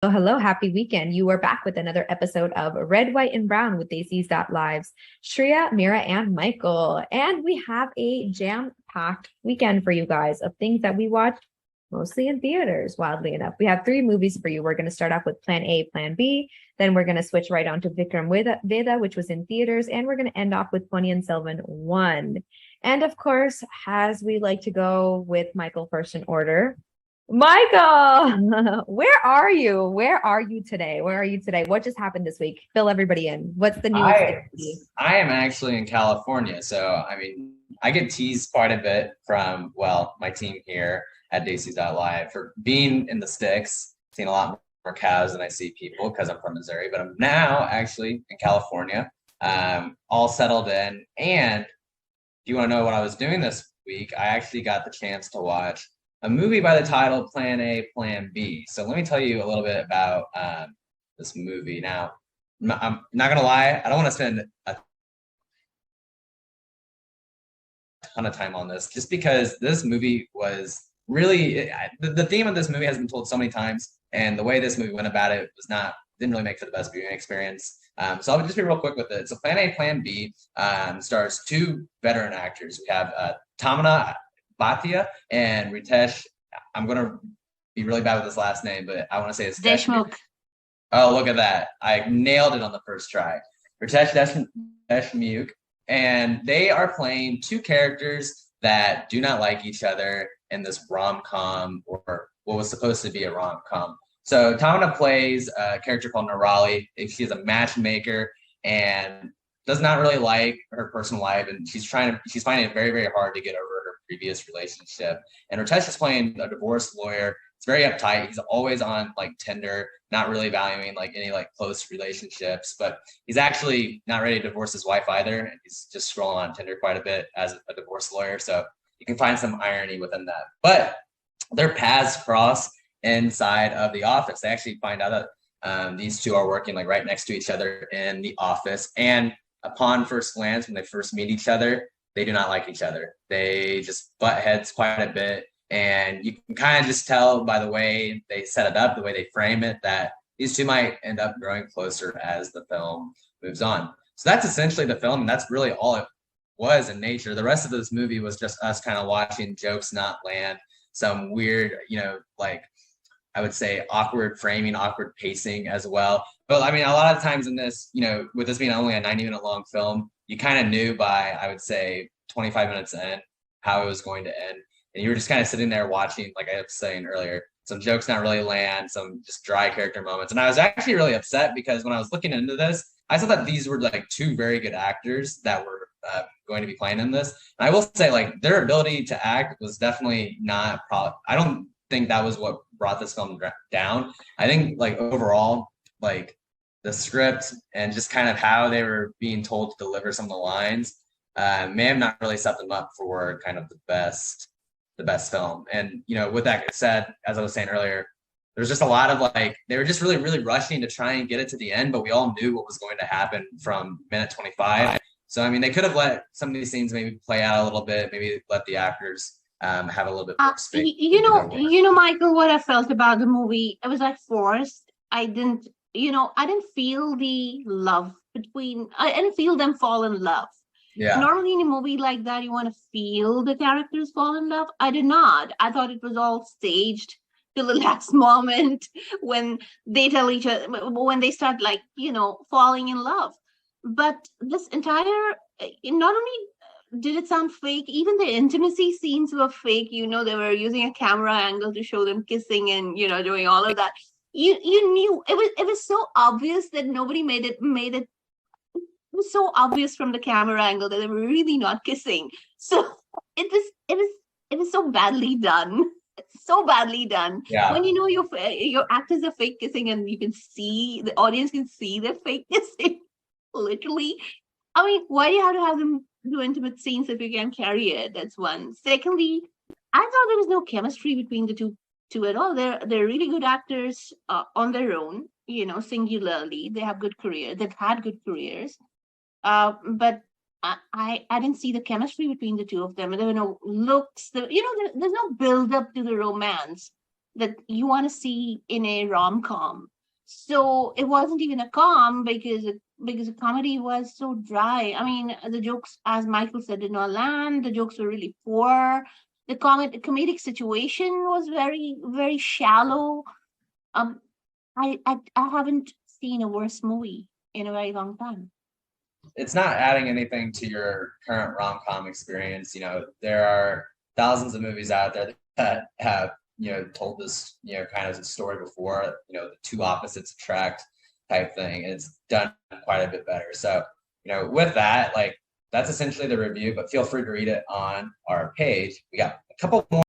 So hello, happy weekend. You are back with another episode of Red, White, and Brown with Daisy's Lives. Shreya, Mira, and Michael. And we have a jam-packed weekend for you guys of things that we watched mostly in theaters, wildly enough. We have three movies for you. We're going to start off with Plan A, Plan B. Then we're going to switch right on to Vikram Veda, which was in theaters. And we're going to end off with Ponniyin Selvan 1. And of course, as we like to go with Michael first in order, Michael, where are you? Where are you today? Where are you today? What just happened this week? Fill everybody in. What's the new I activity? I am actually in California, so I mean I get teased quite a bit from my team here at Live for being in the sticks, seeing a lot more cows than I see people because I'm from Missouri, but I'm now actually in California, all settled in. And if you want to know what I was doing this week, I actually got the chance to watch a movie by the title Plan A, Plan B. So let me tell you a little bit about this movie. Now, I'm not gonna lie, I don't want to spend a ton of time on this just because this movie was really the theme of this movie has been told so many times, and the way this movie went about it was not didn't really make for the best viewing experience. So I'll just be real quick with it. So Plan A, Plan B stars two veteran actors. We have Tamana Bhatia and Ritesh. I'm gonna be really bad with this last name, but I want to say it's Deshmukh. Oh, look at that. I nailed it on the first try. Ritesh Deshmukh. And they are playing two characters that do not like each other in this rom-com, or what was supposed to be a rom-com. So Tamina plays a character called Nirali. She's a matchmaker and does not really like her personal life, and she's finding it very, very hard to get over her previous relationship. And Ritesh is playing a divorce lawyer. It's very uptight. He's always on like Tinder, not really valuing like any like close relationships, but he's actually not ready to divorce his wife either. And he's just scrolling on Tinder quite a bit as a divorce lawyer. So you can find some irony within that. But their paths cross inside of the office. They actually find out that these two are working like right next to each other in the office. And upon first glance, when they first meet each other, they do not like each other. They just butt heads quite a bit. And you can kind of just tell by the way they set it up, the way they frame it, that these two might end up growing closer as the film moves on. So that's essentially the film, and that's really all it was in nature. The rest of this movie was just us kind of watching jokes not land, some weird, like I would say awkward framing, awkward pacing as well. But I mean, a lot of times in this, with this being only a 90-minute long film, you kind of knew by, I would say, 25 minutes in how it was going to end. And you were just kind of sitting there watching, like I was saying earlier, some jokes not really land, some just dry character moments. And I was actually really upset because when I was looking into this, I saw that these were like two very good actors that were going to be playing in this. And I will say, like, their ability to act was definitely not I don't think that was what brought this film down. I think, like, overall, like, the script and just kind of how they were being told to deliver some of the lines may have not really set them up for kind of the best film. And with that said, as I was saying earlier, there's just a lot of like they were just really, really rushing to try and get it to the end, but we all knew what was going to happen from minute 25. So I mean, they could have let some of these scenes maybe play out a little bit, maybe let the actors have a little bit more space. Michael, what I felt about the movie, it was like forced. I didn't feel the love I didn't feel them fall in love. Yeah. Normally in a movie like that, you want to feel the characters fall in love. I did not. I thought it was all staged till the last moment when they tell each other, when they start like, falling in love. But this entire, not only did it sound fake, even the intimacy scenes were fake. They were using a camera angle to show them kissing and, doing all of that. You knew it was so obvious that nobody made it was so obvious from the camera angle that they were really not kissing. So it was so badly done. So badly done. Yeah. When your actors are fake kissing and you can see the audience can see their fake kissing. Literally. I mean, why do you have to have them do intimate scenes if you can carry it? That's one. Secondly, I thought there was no chemistry between the two at all. They're really good actors on their own, singularly. They have good careers. They've had good careers. But I didn't see the chemistry between the two of them. There were no looks. There's no build up to the romance. that you want to see in a rom-com. So it wasn't even a com because the comedy was so dry. I mean, the jokes, as Michael said, did not land. The jokes were really poor. The comedic situation was very, very shallow. Um, I haven't seen a worse movie in a very long time. It's not adding anything to your current rom-com experience. There are thousands of movies out there that have, told this, kind of story before, the two opposites attract type thing. And it's done quite a bit better. So, with that, like, that's essentially the review, but feel free to read it on our page. We got a couple more